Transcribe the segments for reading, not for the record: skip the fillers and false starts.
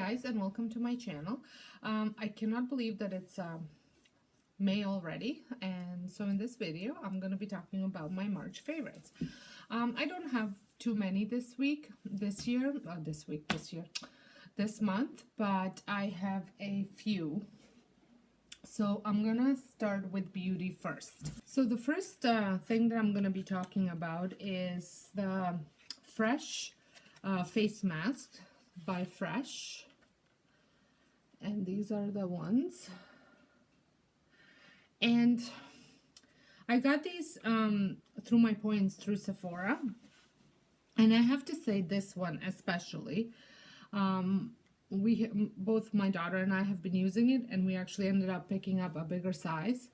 guys, and welcome to my channel. I cannot believe that it's May already, and so in this video I'm going to be talking about my March favorites. I don't have too many this month, but I have a few. So I'm gonna start with beauty first. So the first thing that I'm gonna be talking about is the Fresh face mask by Fresh, and these are the ones. And I got these through my points through Sephora, and I have to say this one especially, both my daughter and I have been using it, and we actually ended up picking up a bigger size.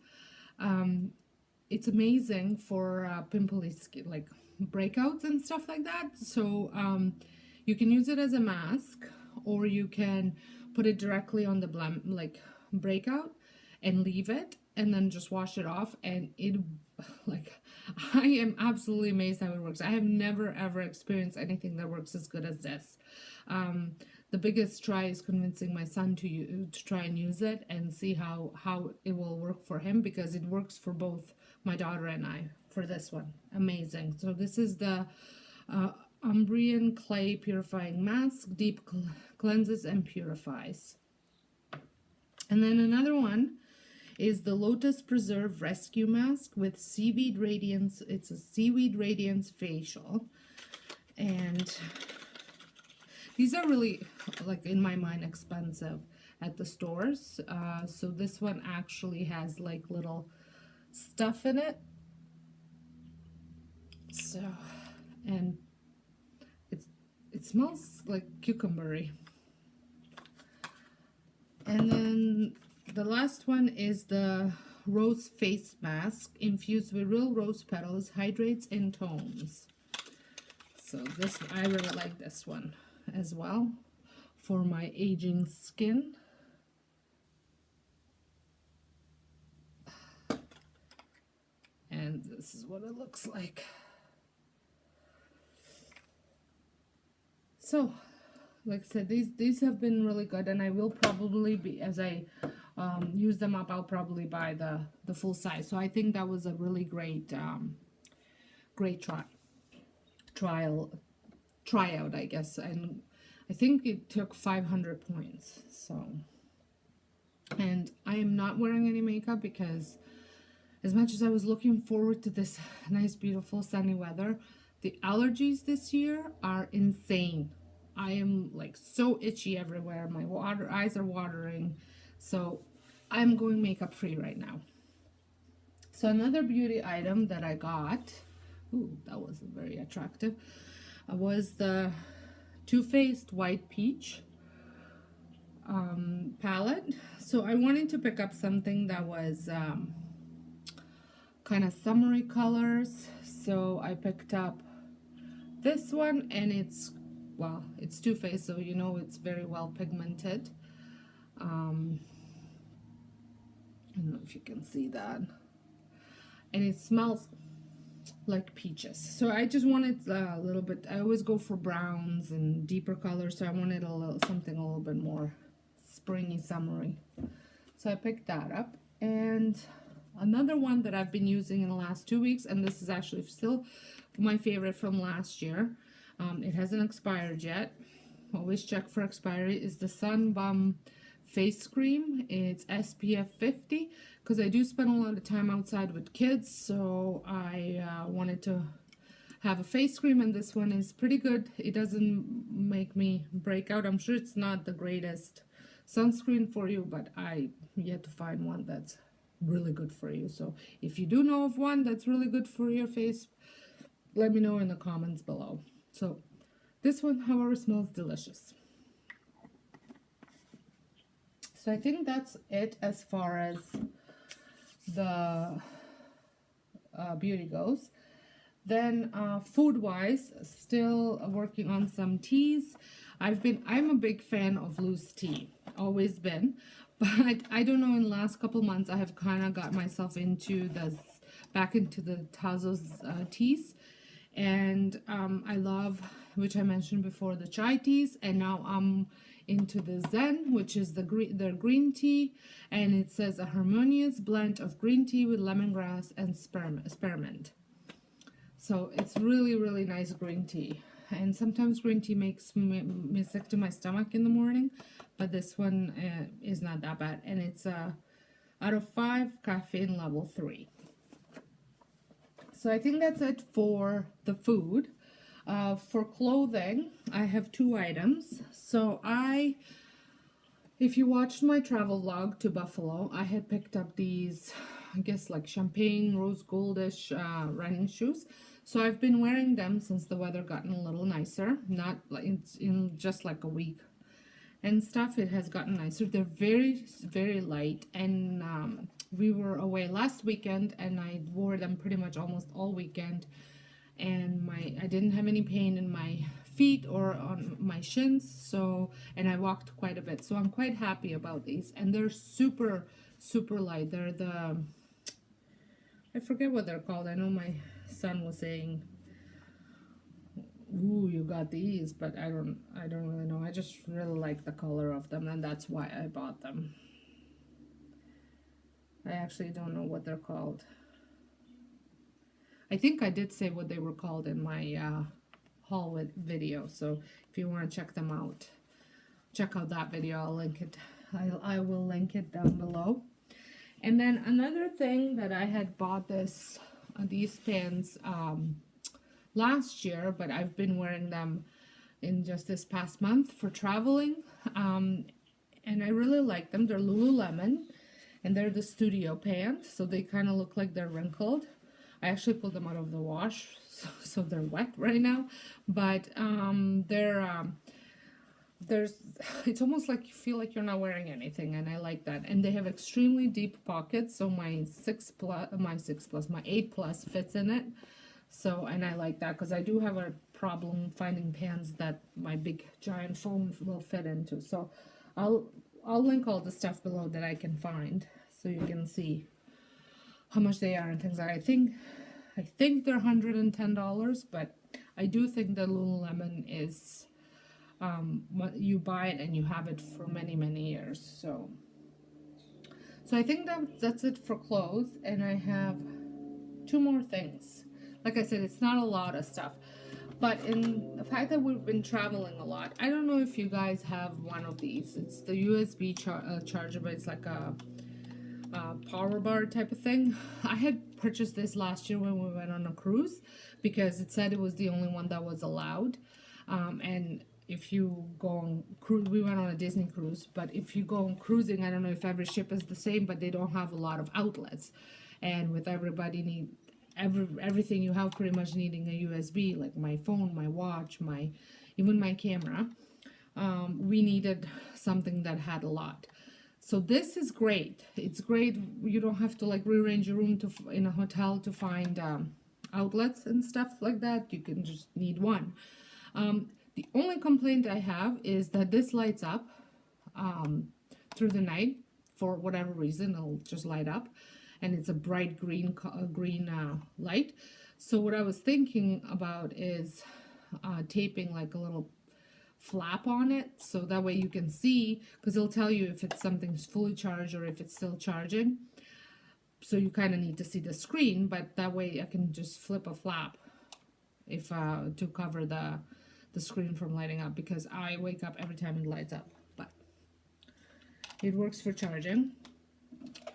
It's amazing for pimply skin, like breakouts and stuff like that. So you can use it as a mask, or you can put it directly on the breakout and leave it and then just wash it off, and I am absolutely amazed how it works. I have never ever experienced anything that works as good as this. The biggest try is convincing my son to try and use it and see how it will work for him, because it works for both my daughter and I for this one. Amazing. So this is the Umbrian Clay Purifying Mask, deep cleanses and purifies. And then another one is the Lotus Preserve Rescue Mask with Seaweed Radiance. It's a Seaweed Radiance facial, and these are really, like, in my mind, expensive at the stores. So this one actually has like little stuff in it. So, and it smells like cucumbery. And then the last one is the Rose Face Mask infused with real rose petals, hydrates and tones. So this, I really like this one as well for my aging skin. And this is what it looks like. So, like I said, these have been really good, and I will probably be, as I use them up, I'll probably buy the full size. So I think that was a really great tryout, I guess, and I think it took 500 points. So, and I am not wearing any makeup because, as much as I was looking forward to this nice, beautiful, sunny weather, the allergies this year are insane. I am like so itchy everywhere. My eyes are watering. So I'm going makeup free right now. So another beauty item that I got, ooh, that was very attractive, was the Too Faced White Peach palette. So I wanted to pick up something that was kind of summery colors. So I picked up this one, and it's Too Faced, so you know it's very well pigmented. I don't know if you can see that. And it smells like peaches. So I just wanted a little bit, I always go for browns and deeper colors, so I wanted something a little bit more springy, summery. So I picked that up. And another one that I've been using in the last 2 weeks, and this is actually still my favorite from last year. It hasn't expired yet. Always check for expiry. Is the Sun Bum face cream. It's SPF 50, because I do spend a lot of time outside with kids, so I wanted to have a face cream, and this one is pretty good. It doesn't make me break out. I'm sure it's not the greatest sunscreen for you, but I yet to find one that's really good for you. So if you do know of one that's really good for your face, let me know in the comments below. So this one, however, smells delicious. So I think that's it as far as the beauty goes. Then food-wise, still working on some teas. I'm a big fan of loose tea, always been, but I don't know, in the last couple months I have kind of got myself back into the Tazo's teas, and I love, which I mentioned before, the chai teas, and now I'm into the Zen, which is their green tea, and it says a harmonious blend of green tea with lemongrass and spearmint. So it's really, really nice green tea. And sometimes green tea makes me sick to my stomach in the morning, but this one is not that bad. And it's out of 5, caffeine level 3. So I think that's it for the food. For clothing, I have 2 items. So if you watched my travel vlog to Buffalo, I had picked up these, I guess like champagne, rose goldish running shoes. So I've been wearing them since the weather gotten a little nicer, not like in just like a week and stuff. It has gotten nicer. They're very, very light, and we were away last weekend and I wore them pretty much almost all weekend, and I didn't have any pain in my feet or on my shins, so, and I walked quite a bit, so I'm quite happy about these. And they're super, super light. They're I forget what they're called. I know my son was saying, ooh, you got these, but I don't really know. I just really like the color of them, and that's why I bought them. I actually don't know what they're called. I think I did say what they were called in my haul video, so if you want to check them out, check out that video. I'll link it. I will link it down below. And then another thing that I had bought these pants last year, but I've been wearing them in just this past month for traveling, and I really like them. They're Lululemon, and they're the studio pants, so they kind of look like they're wrinkled. I actually pulled them out of the wash, so they're wet right now, but it's almost like you feel like you're not wearing anything, and I like that. And they have extremely deep pockets, so my 8 plus fits in it. So, and I like that because I do have a problem finding pants that my big giant phone will fit into. So I'll link all the stuff below that I can find so you can see how much they are and things like that. I think they're $110, but I do think that Lululemon is you buy it and you have it for many, many years. So I think that's it for clothes, and I have 2 more things. Like I said, it's not a lot of stuff, but in the fact that we've been traveling a lot, I don't know if you guys have one of these. It's the USB charger, but it's like a power bar type of thing. I had purchased this last year when we went on a cruise because it said it was the only one that was allowed. And if you go on cruise, we went on a Disney cruise, but if you go on cruising, I don't know if every ship is the same, but they don't have a lot of outlets. And with everybody everything you have pretty much needing a USB, like my phone, my watch, even my camera, we needed something that had a lot. So this is great. It's great. You don't have to like rearrange your room in a hotel to find outlets and stuff like that. You can just need one. The only complaint I have is that this lights up through the night. For whatever reason, it'll just light up, and it's a bright green light. So what I was thinking about is taping like a little flap on it, so that way you can see, because it'll tell you if it's something's fully charged or if it's still charging. So you kind of need to see the screen, but that way I can just flip a flap to cover the screen from lighting up, because I wake up every time it lights up. But it works for charging.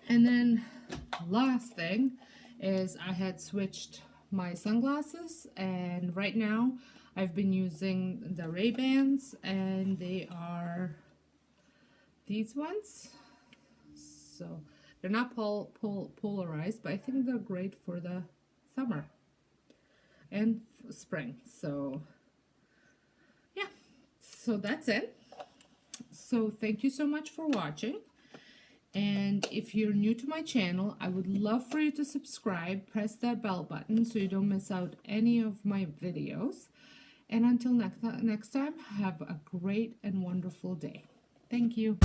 And then last thing is I had switched my sunglasses, and right now I've been using the Ray-Bans, and they are these ones. So they're not polarized, but I think they're great for the summer and spring. So yeah, so that's it. So thank you so much for watching. And if you're new to my channel, I would love for you to subscribe, press that bell button so you don't miss out any of my videos. And until next time, have a great and wonderful day. Thank you.